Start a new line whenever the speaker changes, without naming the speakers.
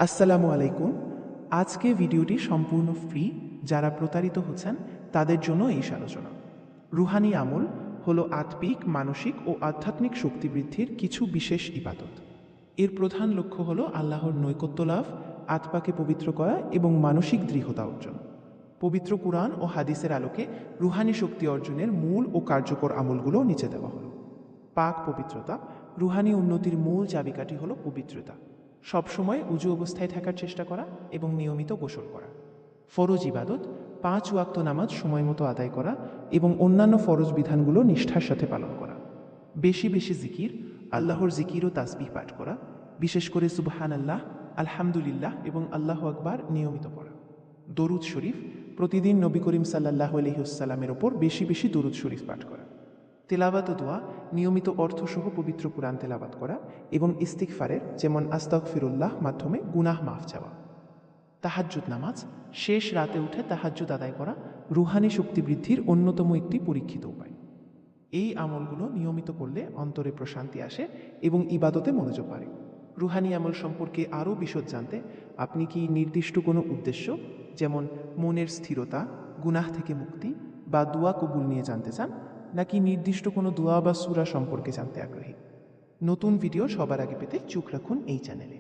আসসালামু আলাইকুম। আজকে ভিডিওটি সম্পূর্ণ ফ্রি। যারা প্রতারিত হচ্ছেন তাদের জন্য এই আলোচনা। রুহানি আমল হলো আত্মিক, মানসিক ও আধ্যাত্মিক শক্তি বৃদ্ধির কিছু বিশেষ ইবাদত। এর প্রধান লক্ষ্য হলো আল্লাহর নৈকট্য লাভ, আত্মাকে পবিত্র করা এবং মানসিক দৃঢ়তা অর্জন। পবিত্র কুরআন ও হাদিসের আলোকে রুহানি শক্তি অর্জনের মূল ও কার্যকর আমলগুলো নিচে দেওয়া হলো। পাক পবিত্রতা। রুহানি উন্নতির মূল চাবিকাঠি হলো পবিত্রতা। সবসময় উজু অবস্থায় থাকার চেষ্টা করা এবং নিয়মিত গোসল করা। ফরজ ইবাদত। 5 ওয়াক্ত নামাজ সময় মতো আদায় করা এবং অন্যান্য ফরজ বিধানগুলো নিষ্ঠার সাথে পালন করা। বেশি বেশি জিকির, আল্লাহর জিকির ও তাসবিহ পাঠ করা, বিশেষ করে সুবহানাল্লাহ, আলহামদুলিল্লাহ এবং আল্লাহু আকবার নিয়মিত পড়া। দরুদ শরীফ। প্রতিদিন নবী করিম সাল্লাল্লাহু আলাইহি ওয়াসাল্লামের ওপর বেশি বেশি দরুদ শরীফ পাঠ করা। তেলাওয়াত ও দোয়া। নিয়মিত অর্থসহ পবিত্র কুরআন তেলাওয়াত করা এবং ইস্তিগফারের যেমন আস্তাগফিরুল্লাহ মাধ্যমে গুনাহ মাফ চাওয়া। তাহাজ্জুদ নামাজ। শেষ রাতে উঠে তাহাজ্জুদ আদায় করা রুহানি শক্তি বৃদ্ধির অন্যতম একটি পরীক্ষিত উপায়। এই আমলগুলো নিয়মিত করলে অন্তরে প্রশান্তি আসে এবং ইবাদতে মনোযোগ বাড়ে। রুহানি আমল সম্পর্কে আরও বিশদ জানতে আপনি কি নির্দিষ্ট কোনো উদ্দেশ্য, যেমন মনের স্থিরতা, গুনাহ থেকে মুক্তি বা দোয়া কবুল নিয়ে জানতে চান, নাকি নির্দিষ্ট কোনো দোয়া বা সূরা সম্পর্কে জানতে আগ্রহী? নতুন ভিডিও সবার আগে পেতে চোখ রাখুন এই চ্যানেলে।